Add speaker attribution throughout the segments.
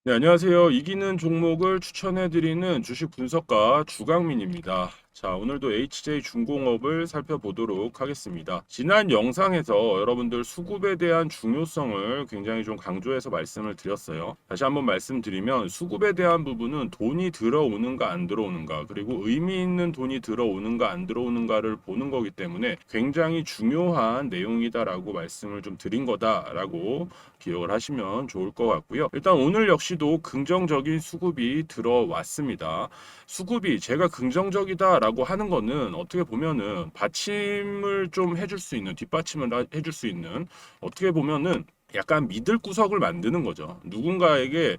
Speaker 1: 네, 안녕하세요. 이기는 종목을 추천해드리는 주식 분석가 주강민입니다. 자, 오늘도 HJ중공업을 살펴보도록 하겠습니다. 지난 영상에서 여러분들 수급에 대한 중요성을 굉장히 좀 강조해서 말씀을 드렸어요. 다시 한번 말씀드리면 수급에 대한 부분은 돈이 들어오는가 안 들어오는가, 그리고 의미 있는 돈이 들어오는가 안 들어오는가를 보는 거기 때문에 굉장히 중요한 내용이다라고 말씀을 좀 드린 거다라고 기억을 하시면 좋을 것 같고요. 일단 오늘 역시도 긍정적인 수급이 들어왔습니다. 수급이 제가 긍정적이다라고 하는 거는 어떻게 보면은 받침을 좀 해줄 수 있는, 뒷받침을 해줄 수 있는, 어떻게 보면은 약간 믿을 구석을 만드는 거죠. 누군가에게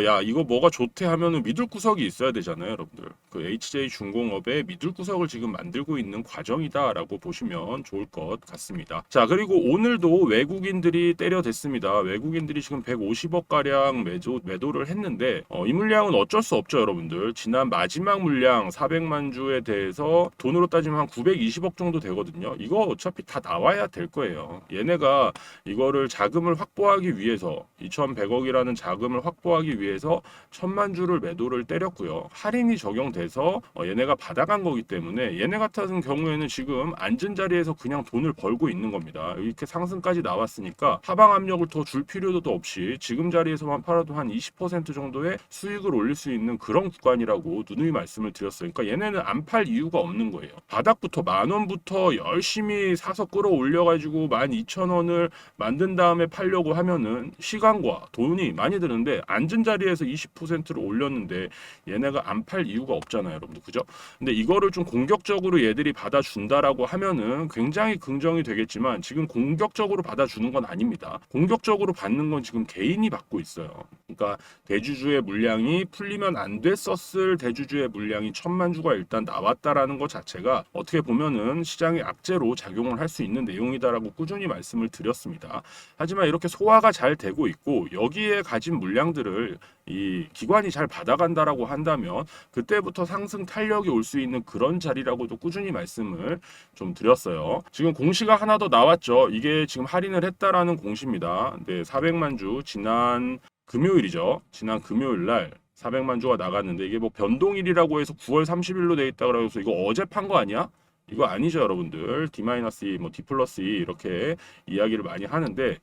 Speaker 1: 야 이거 뭐가 좋대 하면은 믿을 구석이 있어야 되잖아요, 여러분들. 그 HJ중공업의 믿을 구석을 지금 만들고 있는 과정이다라고 보시면 좋을 것 같습니다. 자, 그리고 오늘도 외국인들이 때려댔습니다. 외국인들이 지금 150억 가량 매도를 했는데 이 물량은 어쩔 수 없죠, 여러분들. 지난 마지막 물량 400만 주에 대해서 돈으로 따지면 한 920억 정도 되거든요. 이거 어차피 다 나와야 될 거예요. 얘네가 이거를 자금을 확보하기 위해서 2,100억이라는 자금을 확보하기 위해서 1,000만 주를 매도를 때렸고요. 할인이 적용돼서 얘네가 받아간 거기 때문에 얘네 같은 경우에는 지금 앉은 자리에서 그냥 돈을 벌고 있는 겁니다. 이렇게 상승까지 나왔으니까 하방 압력을 더 줄 필요도 없이 지금 자리에서만 팔아도 한 20% 정도의 수익을 올릴 수 있는 그런 구간이라고 누누이 말씀을 드렸어요. 그러니까 얘네는 안 팔 이유가 없는 거예요. 바닥부터 10,000원부터 열심히 사서 끌어올려가지고 12,000원을 만든 다음에 팔려고 하면은 시간과 돈이 많이 드는데 앉은 자리에서 20%를 올렸는데 얘네가 안 팔 이유가 없잖아요, 여러분들. 그죠? 근데 이거를 좀 공격적으로 얘들이 받아준다라고 하면은 굉장히 긍정이 되겠지만 지금 공격적으로 받아주는 건 아닙니다. 공격적으로 받는 건 지금 개인이 받고 있어요. 그러니까 대주주의 물량이 풀리면 안 됐었을 대주주의 물량이 1,000만 주가 일단 나왔다라는 것 자체가 어떻게 보면은 시장의 악재로 작용을 할 수 있는 내용이다라고 꾸준히 말씀을 드렸습니다. 하지만 이렇게 소화가 잘 되고 있고 여기에 가진 물량들을 이 기관이 잘 받아간다라고 한다면 그때부터 상승 탄력이 올 수 있는 그런 자리라고도 꾸준히 말씀을 좀 드렸어요. 지금 공시가 하나 더 나왔죠. 이게 지금 할인을 했다라는 공시입니다. 네, 400만 주 지난 금요일이죠. 지난 금요일 날 400만 주가 나갔는데 이게 뭐 변동일이라고 해서 9월 30일로 돼 있다 그래서 이거 어제 판 거 아니야? 이거 아니죠, 여러분들. D-E, 뭐 D 플러스 E 이렇게 이야기를 많이 하는데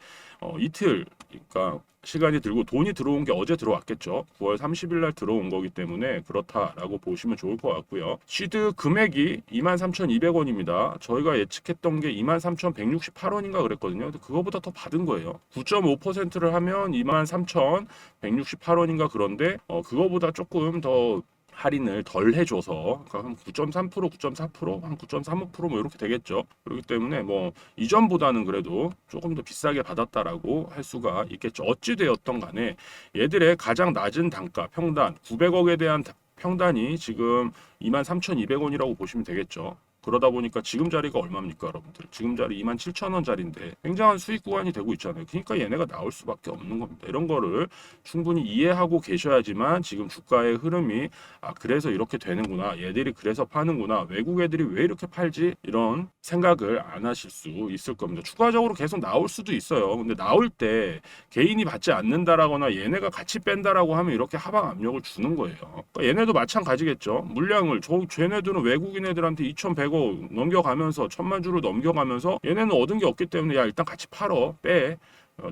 Speaker 1: 이틀, 그러니까 시간이 들고 돈이 들어온 게 어제 들어왔겠죠. 9월 30일 날 들어온 거기 때문에 그렇다라고 보시면 좋을 것 같고요. 시드 금액이 23,200원입니다. 저희가 예측했던 게 23,168원인가 그랬거든요. 근데 그거보다 더 받은 거예요. 9.5%를 하면 23,168원인가 그런데 그거보다 조금 더 할인을 덜 해줘서 그러니까 한 9.3%, 9.4%, 한 9.35%뭐 이렇게 되겠죠. 그렇기 때문에 뭐 이전보다는 그래도 조금 더 비싸게 받았다라고 할 수가 있겠죠. 어찌 되었던 간에 얘들의 가장 낮은 단가 평단 900억에 대한 평단이 지금 23,200원이라고 보시면 되겠죠. 그러다 보니까 지금 자리가 얼마입니까, 여러분들? 지금 자리 27,000원짜리인데 굉장한 수익 구간이 되고 있잖아요. 그러니까 얘네가 나올 수밖에 없는 겁니다. 이런 거를 충분히 이해하고 계셔야지만 지금 주가의 흐름이 그래서 이렇게 되는구나. 얘들이 그래서 파는구나. 외국 애들이 왜 이렇게 팔지? 이런 생각을 안 하실 수 있을 겁니다. 추가적으로 계속 나올 수도 있어요. 근데 나올 때 개인이 받지 않는다라거나 얘네가 같이 뺀다라고 하면 이렇게 하방 압력을 주는 거예요. 그러니까 얘네도 마찬가지겠죠. 물량을 쟤네들은 외국인 애들한테 2,100억 넘겨가면서 1,000만 주를 넘겨가면서 얘네는 얻은 게 없기 때문에 야 일단 같이 팔어 빼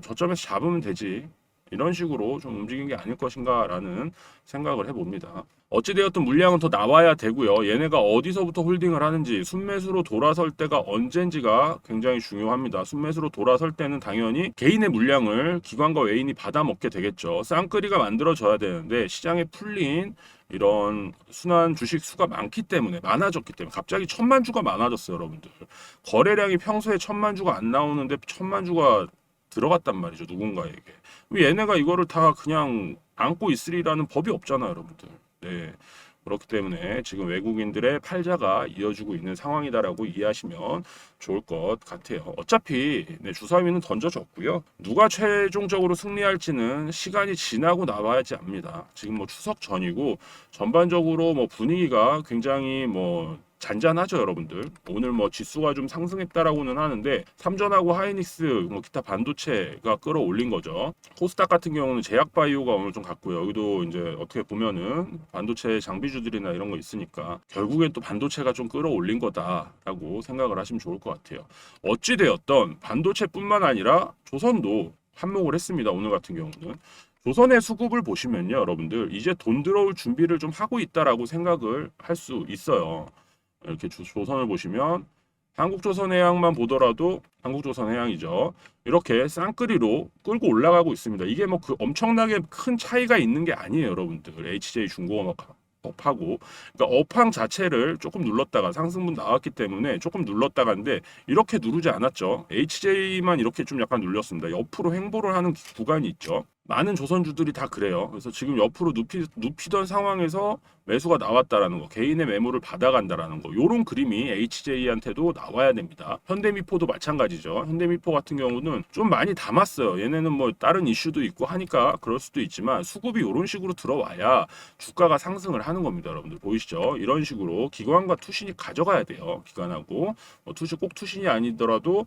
Speaker 1: 저점에서 잡으면 되지. 이런 식으로 좀 움직인 게 아닐 것인가라는 생각을 해봅니다. 어찌되었든 물량은 더 나와야 되고요. 얘네가 어디서부터 홀딩을 하는지 순매수로 돌아설 때가 언젠지가 굉장히 중요합니다. 순매수로 돌아설 때는 당연히 개인의 물량을 기관과 외인이 받아먹게 되겠죠. 쌍끌이가 만들어져야 되는데 시장에 풀린 이런 순환 주식 수가 많아졌기 때문에 갑자기 1,000만 주가 많아졌어요, 여러분들. 거래량이 평소에 1,000만 주가 안 나오는데 1,000만 주가 들어갔단 말이죠, 누군가에게. 얘네가 이거를 다 그냥 안고 있으리라는 법이 없잖아요, 여러분들. 네. 그렇기 때문에 지금 외국인들의 팔자가 이어지고 있는 상황이다라고 이해하시면 좋을 것 같아요. 어차피 주사위는 던져졌고요. 누가 최종적으로 승리할지는 시간이 지나고 나와야지 압니다. 지금 뭐 추석 전이고 전반적으로 뭐 분위기가 굉장히 뭐 잔잔하죠, 여러분들. 오늘 뭐 지수가 좀 상승했다라고는 하는데 삼전하고 하이닉스, 뭐 기타 반도체가 끌어올린 거죠. 코스닥 같은 경우는 제약바이오가 오늘 좀 갔고요. 여기도 이제 어떻게 보면은 반도체 장비주들이나 이런 거 있으니까 결국엔 또 반도체가 좀 끌어올린 거다라고 생각을 하시면 좋을 것 같아요. 어찌 되었던 반도체뿐만 아니라 조선도 한몫을 했습니다. 오늘 같은 경우는. 조선의 수급을 보시면요, 여러분들 이제 돈 들어올 준비를 좀 하고 있다라고 생각을 할 수 있어요. 이렇게 조선을 보시면 한국조선해양만 보더라도 한국조선해양이죠. 이렇게 쌍끌이로 끌고 올라가고 있습니다. 이게 뭐 그 엄청나게 큰 차이가 있는 게 아니에요, 여러분들. HJ중공업하고. 그러니까 업황 자체를 조금 눌렀다가 상승분 나왔기 때문에 조금 눌렀다가인데 이렇게 누르지 않았죠. HJ만 이렇게 좀 약간 눌렸습니다. 옆으로 횡보를 하는 구간이 있죠. 많은 조선주들이 다 그래요. 그래서 지금 옆으로 눕히던 상황에서 매수가 나왔다라는 거, 개인의 매물을 받아간다라는 거, 요런 그림이 HJ한테도 나와야 됩니다. 현대미포도 마찬가지죠. 현대미포 같은 경우는 좀 많이 담았어요. 얘네는 뭐 다른 이슈도 있고 하니까 그럴 수도 있지만 수급이 요런 식으로 들어와야 주가가 상승을 하는 겁니다. 여러분들 보이시죠? 이런 식으로 기관과 투신이 가져가야 돼요. 기관하고 투신 꼭 투신이 아니더라도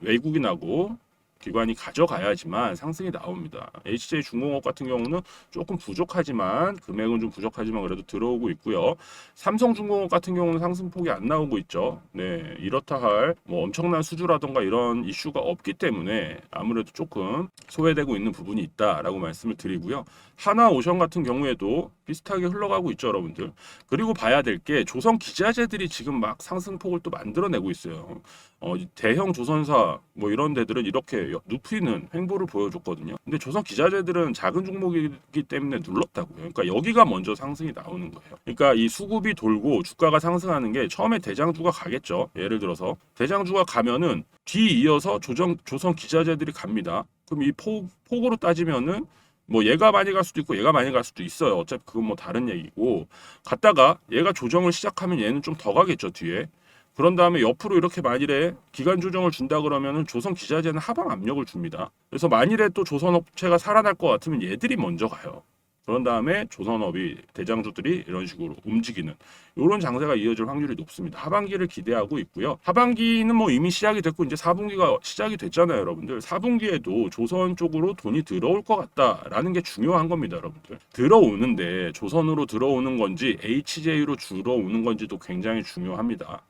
Speaker 1: 외국인하고 기관이 가져가야지만 상승이 나옵니다. HJ중공업 같은 경우는 조금 부족하지만 금액은 좀 부족하지만 그래도 들어오고 있고요. 삼성중공업 같은 경우는 상승폭이 안 나오고 있죠. 네, 이렇다 할 뭐 엄청난 수주라던가 이런 이슈가 없기 때문에 아무래도 조금 소외되고 있는 부분이 있다라고 말씀을 드리고요. 하나오션 같은 경우에도 비슷하게 흘러가고 있죠, 여러분들. 그리고 봐야 될 게 조선 기자재들이 지금 막 상승폭을 또 만들어내고 있어요. 대형 조선사 뭐 이런 데들은 이렇게 눕히는 횡보를 보여줬거든요. 근데 조선 기자재들은 작은 종목이기 때문에 눌렀다고요. 그러니까 여기가 먼저 상승이 나오는 거예요. 그러니까 이 수급이 돌고 주가가 상승하는 게 처음에 대장주가 가겠죠. 예를 들어서 대장주가 가면은 뒤 이어서 조선 기자재들이 갑니다. 그럼 이 폭으로 따지면은 뭐 얘가 많이 갈 수도 있고 얘가 많이 갈 수도 있어요. 어차피 그건 뭐 다른 얘기고 갔다가 얘가 조정을 시작하면 얘는 좀 더 가겠죠, 뒤에. 그런 다음에 옆으로 이렇게 만일에 기간 조정을 준다 그러면은 조선 기자재는 하방 압력을 줍니다. 그래서 만일에 또 조선업체가 살아날 것 같으면 얘들이 먼저 가요. 그런 다음에 조선업이 대장주들이 이런 식으로 움직이는 이런 장세가 이어질 확률이 높습니다. 하반기를 기대하고 있고요. 하반기는 뭐 이미 시작이 됐고 이제 4분기가 시작이 됐잖아요, 여러분들. 4분기에도 조선 쪽으로 돈이 들어올 것 같다라는 게 중요한 겁니다, 여러분들. 들어오는데 조선으로 들어오는 건지 HJ로 들어오는 건지도 굉장히 중요합니다.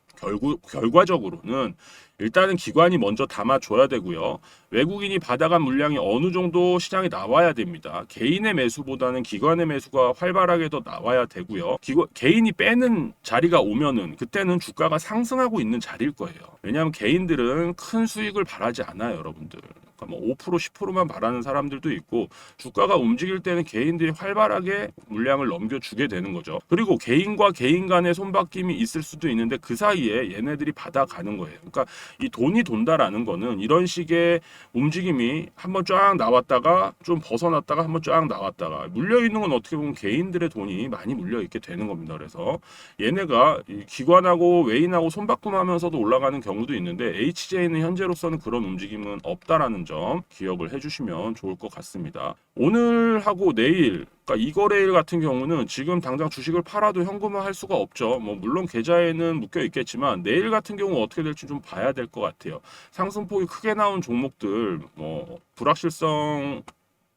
Speaker 1: 결과적으로는 일단은 기관이 먼저 담아줘야 되고요. 외국인이 받아간 물량이 어느 정도 시장에 나와야 됩니다. 개인의 매수보다는 기관의 매수가 활발하게 더 나와야 되고요. 개인이 빼는 자리가 오면은 그때는 주가가 상승하고 있는 자리일 거예요. 왜냐하면 개인들은 큰 수익을 바라지 않아요, 여러분들. 그러니까 뭐 5% 10%만 바라는 사람들도 있고 주가가 움직일 때는 개인들이 활발하게 물량을 넘겨주게 되는 거죠. 그리고 개인과 개인 간의 손바뀜이 있을 수도 있는데 그 사이에 얘네들이 받아가는 거예요. 그러니까 이 돈이 돈다라는 거는 이런 식의 움직임이 한번 쫙 나왔다가 좀 벗어났다가 한번 쫙 나왔다가 물려 있는 건 어떻게 보면 개인들의 돈이 많이 물려 있게 되는 겁니다. 그래서 얘네가 기관하고 외인하고 손바꿈하면서도 올라가는 경우도 있는데 HJ는 현재로서는 그런 움직임은 없다라는 점 기억을 해주시면 좋을 것 같습니다. 오늘하고 내일 그러니까 이 거래일 같은 경우는 지금 당장 주식을 팔아도 현금화할 수가 없죠. 뭐 물론 계좌에는 묶여 있겠지만 내일 같은 경우 어떻게 될지 좀 봐야 될 것 같아요. 상승폭이 크게 나온 종목들 뭐 불확실성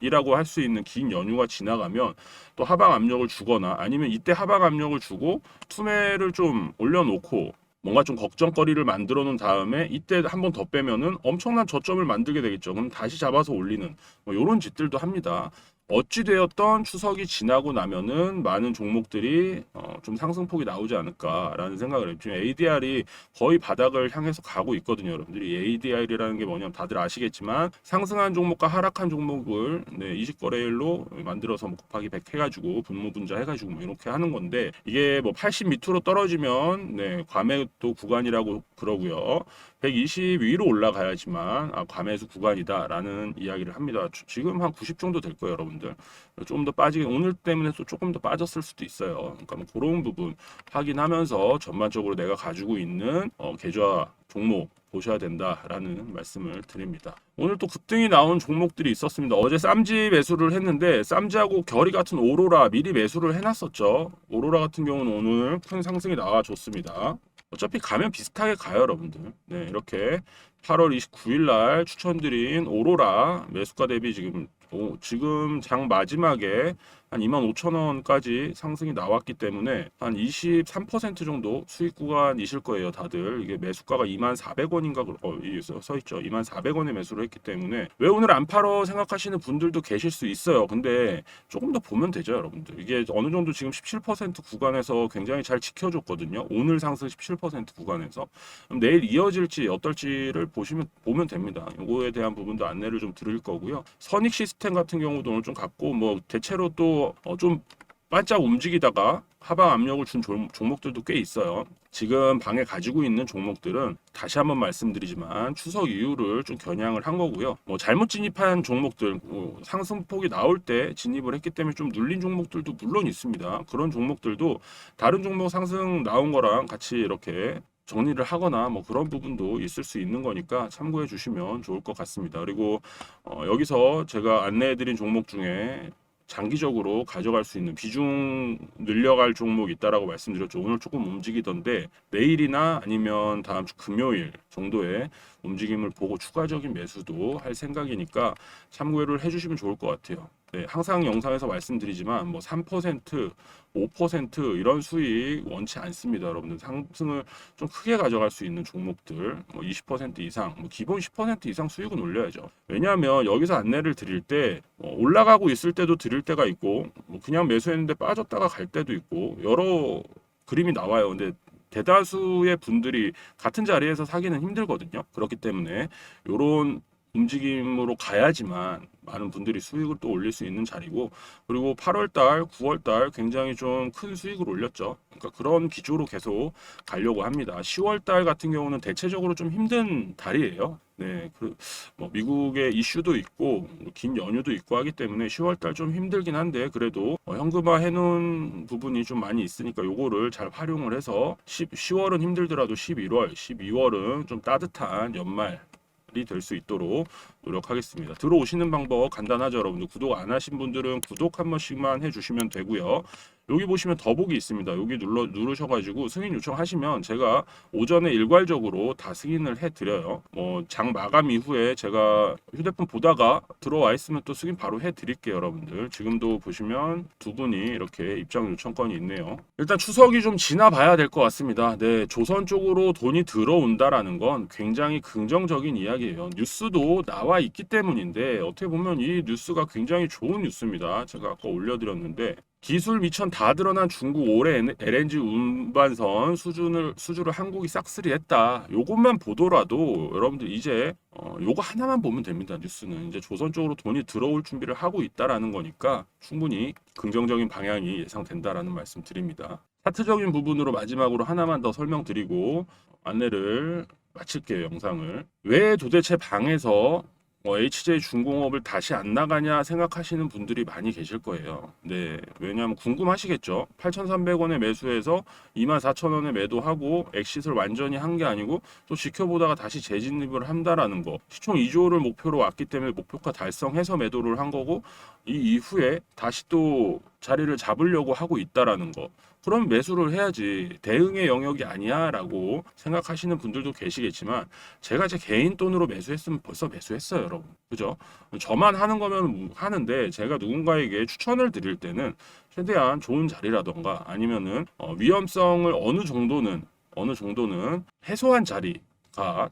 Speaker 1: 이라고 할 수 있는 긴 연휴가 지나가면 또 하방 압력을 주거나 아니면 이때 하방 압력을 주고 투매를 좀 올려놓고 뭔가 좀 걱정거리를 만들어 놓은 다음에 이때 한 번 더 빼면은 엄청난 저점을 만들게 되겠죠. 그럼 다시 잡아서 올리는 뭐 이런 짓들도 합니다. 어찌되었던 추석이 지나고 나면은 많은 종목들이 좀 상승폭이 나오지 않을까라는 생각을 해요. 지금 ADR이 거의 바닥을 향해서 가고 있거든요, 여러분들이. ADR이라는 게 뭐냐면 다들 아시겠지만 상승한 종목과 하락한 종목을 20거래일로 만들어서 뭐 곱하기 100 해가지고 분모분자 해가지고 뭐 이렇게 하는 건데 이게 뭐 80 밑으로 떨어지면 과매도 구간이라고 그러고요. 120 위로 올라가야지만 과매수 구간이다라는 이야기를 합니다. 지금 한 90 정도 될 거예요, 여러분들. 여러분들. 조금 더 빠지긴 오늘 때문에 또 조금 더 빠졌을 수도 있어요. 그러니까 뭐 그런 부분 확인하면서 전반적으로 내가 가지고 있는 계좌 종목 보셔야 된다라는 말씀을 드립니다. 오늘 또 급등이 나온 종목들이 있었습니다. 어제 쌈지 매수를 했는데 쌈지하고 결이 같은 오로라 미리 매수를 해놨었죠. 오로라 같은 경우는 오늘 큰 상승이 나와줬습니다. 어차피 가면 비슷하게 가요, 여러분들. 네, 이렇게 8월 29일 날 추천드린 오로라 매수가 대비 지금 장 마지막에 한 25,000원까지 상승이 나왔기 때문에 한 23% 정도 수익 구간이실 거예요, 다들. 이게 매수가가 24,000원인가 써 있죠. 24,000원에 매수를 했기 때문에 왜 오늘 안 팔어 생각하시는 분들도 계실 수 있어요. 근데 조금 더 보면 되죠, 여러분들. 이게 어느 정도 지금 17% 구간에서 굉장히 잘 지켜줬거든요. 오늘 상승 17% 구간에서. 그럼 내일 이어질지 어떨지를 보면 됩니다. 이거에 대한 부분도 안내를 좀 드릴 거고요. 선익 시스템 같은 경우도 오늘 좀 갖고 뭐 대체로 또 좀 반짝 움직이다가 하방 압력을 준 종목들도 꽤 있어요. 지금 방에 가지고 있는 종목들은 다시 한번 말씀드리지만 추석 이후를 좀 겨냥을 한 거고요. 뭐 잘못 진입한 종목들, 상승폭이 나올 때 진입을 했기 때문에 좀 눌린 종목들도 물론 있습니다. 그런 종목들도 다른 종목 상승 나온 거랑 같이 이렇게 정리를 하거나 뭐 그런 부분도 있을 수 있는 거니까 참고해 주시면 좋을 것 같습니다. 그리고 여기서 제가 안내해 드린 종목 중에 장기적으로 가져갈 수 있는 비중 늘려갈 종목이 있다라고 말씀드렸죠. 오늘 조금 움직이던데 내일이나 아니면 다음 주 금요일 정도의 움직임을 보고 추가적인 매수도 할 생각이니까 참고를 해주시면 좋을 것 같아요. 네, 항상 영상에서 말씀드리지만 뭐 3%, 5% 이런 수익 원치 않습니다, 여러분들. 상승을 좀 크게 가져갈 수 있는 종목들, 뭐 20% 이상, 뭐 기본 10% 이상 수익은 올려야죠. 왜냐하면 여기서 안내를 드릴 때 올라가고 있을 때도 드릴 때가 있고, 뭐 그냥 매수했는데 빠졌다가 갈 때도 있고 여러 그림이 나와요. 근데 대다수의 분들이 같은 자리에서 사기는 힘들거든요. 그렇기 때문에 이런 움직임으로 가야지만 많은 분들이 수익을 또 올릴 수 있는 자리고, 그리고 8월달, 9월달 굉장히 좀 큰 수익을 올렸죠. 그러니까 그런 기조로 계속 가려고 합니다. 10월달 같은 경우는 대체적으로 좀 힘든 달이에요. 네, 뭐 미국의 이슈도 있고 긴 연휴도 있고 하기 때문에 10월달 좀 힘들긴 한데 그래도 현금화 해놓은 부분이 좀 많이 있으니까 요거를 잘 활용을 해서 10월은 힘들더라도 11월, 12월은 좀 따뜻한 연말 될 수 있도록 노력하겠습니다. 들어오시는 방법 간단하죠, 여러분들. 구독 안 하신 분들은 구독 한 번씩만 해주시면 되고요. 여기 보시면 더보기 있습니다. 여기 누르셔가지고 승인 요청하시면 제가 오전에 일괄적으로 다 승인을 해드려요. 뭐 장 마감 이후에 제가 휴대폰 보다가 들어와 있으면 또 승인 바로 해드릴게요, 여러분들. 지금도 보시면 두 분이 이렇게 입장 요청권이 있네요. 일단 추석이 좀 지나봐야 될 것 같습니다. 네, 조선 쪽으로 돈이 들어온다라는 건 굉장히 긍정적인 이야기예요. 뉴스도 나와 있기 때문인데 어떻게 보면 이 뉴스가 굉장히 좋은 뉴스입니다. 제가 아까 올려드렸는데 기술 미천 다 드러난 중국 올해 LNG 운반선 수주를 한국이 싹쓸이했다. 요것만 보더라도 여러분들 이제 요거 하나만 보면 됩니다. 뉴스는 이제 조선 쪽으로 돈이 들어올 준비를 하고 있다라는 거니까 충분히 긍정적인 방향이 예상된다라는 말씀 드립니다. 차트적인 부분으로 마지막으로 하나만 더 설명드리고 안내를 마칠게요, 영상을. 왜 도대체 방에서 HJ 중공업을 다시 안 나가냐 생각하시는 분들이 많이 계실 거예요. 네, 왜냐하면 궁금하시겠죠. 8,300원에 매수해서 24,000원에 매도하고 엑싯을 완전히 한 게 아니고 또 지켜보다가 다시 재진입을 한다라는 거. 시총 2조를 목표로 왔기 때문에 목표가 달성해서 매도를 한 거고 이 이후에 다시 또 자리를 잡으려고 하고 있다라는 거. 그럼 매수를 해야지 대응의 영역이 아니야 라고 생각하시는 분들도 계시겠지만 제가 제 개인 돈으로 매수했으면 벌써 매수했어요, 여러분. 그죠? 저만 하는 거면 하는데 제가 누군가에게 추천을 드릴 때는 최대한 좋은 자리라던가 아니면은 위험성을 어느 정도는 해소한 자리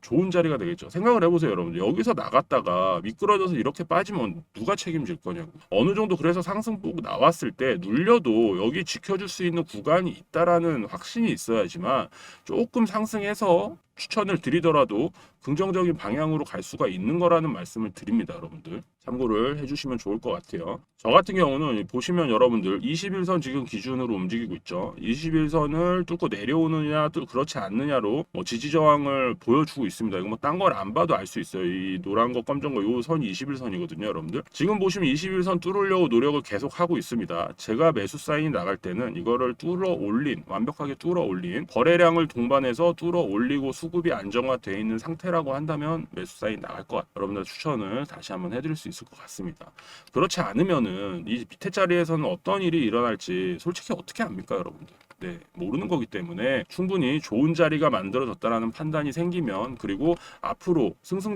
Speaker 1: 좋은 자리가 되겠죠. 생각을 해보세요, 여러분들. 여기서 나갔다가 미끄러져서 이렇게 빠지면 누가 책임질 거냐고. 어느 정도 그래서 상승폭 나왔을 때 눌려도 여기 지켜줄 수 있는 구간이 있다라는 확신이 있어야지만 조금 상승해서 추천을 드리더라도 긍정적인 방향으로 갈 수가 있는 거라는 말씀을 드립니다. 여러분들 참고를 해주시면 좋을 것 같아요. 저 같은 경우는 보시면 여러분들 21선 지금 기준으로 움직이고 있죠. 21선을 뚫고 내려오느냐 또 그렇지 않느냐로 뭐 지지 저항을 보여주고 있습니다. 이거 뭐 딴 걸 안 봐도 알 수 있어요. 이 노란 거 검정 거 요 선이 21선이거든요. 여러분들 지금 보시면 21선 뚫으려고 노력을 계속 하고 있습니다. 제가 매수 사인이 나갈 때는 이거를 뚫어 올린, 완벽하게 뚫어 올린, 거래량을 동반해서 뚫어 올리고 수급이 안정화되어 있는 상태라고 한다면 매수 사인 나갈 것 같아요. 여러분들 추천을 다시 한번 해드릴 수 있을 것 같습니다. 그렇지 않으면은 이 밑에 자리에서는 어떤 일이 일어날지 솔직히 어떻게 압니까, 여러분들? 네, 모르는 거기 때문에 충분히 좋은 자리가 만들어졌다라는 판단이 생기면, 그리고 앞으로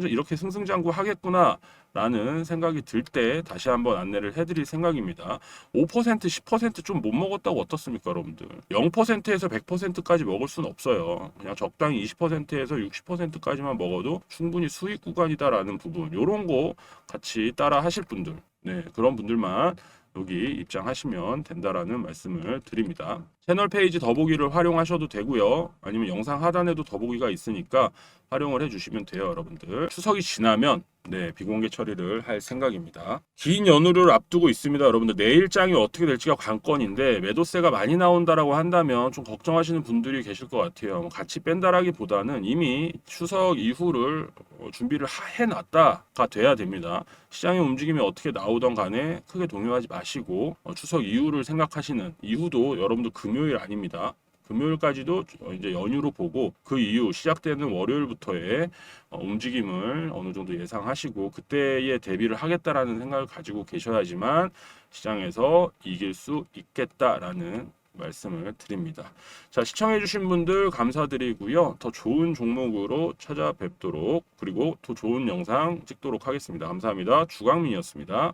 Speaker 1: 이렇게 승승장구 하겠구나 라는 생각이 들 때 다시 한번 안내를 해드릴 생각입니다. 5% 10% 좀 못 먹었다고 어떻습니까, 여러분들? 0%에서 100%까지 먹을 수는 없어요. 그냥 적당히 20%에서 60%까지만 먹어도 충분히 수익 구간이다라는 부분, 요런 거 같이 따라 하실 분들, 네, 그런 분들만 여기 입장하시면 된다라는 말씀을 드립니다. 채널 페이지 더보기를 활용하셔도 되고요. 아니면 영상 하단에도 더보기가 있으니까 활용을 해주시면 돼요, 여러분들. 추석이 지나면 네, 비공개 처리를 할 생각입니다. 긴 연휴를 앞두고 있습니다, 여러분들. 내일장이 어떻게 될지가 관건인데 매도세가 많이 나온다라고 한다면 좀 걱정하시는 분들이 계실 것 같아요. 같이 뺀다라기보다는 이미 추석 이후를 준비를 해놨다가 돼야 됩니다. 시장의 움직임이 어떻게 나오던 간에 크게 동요하지 마시고 추석 이후를 생각하시는, 이후도 여러분들 금요일 아닙니다. 금요일까지도 이제 연휴로 보고 그 이후 시작되는 월요일부터의 움직임을 어느 정도 예상하시고 그때에 대비를 하겠다라는 생각을 가지고 계셔야지만 시장에서 이길 수 있겠다라는 말씀을 드립니다. 자, 시청해주신 분들 감사드리고요. 더 좋은 종목으로 찾아뵙도록, 그리고 더 좋은 영상 찍도록 하겠습니다. 감사합니다. 주광민이었습니다.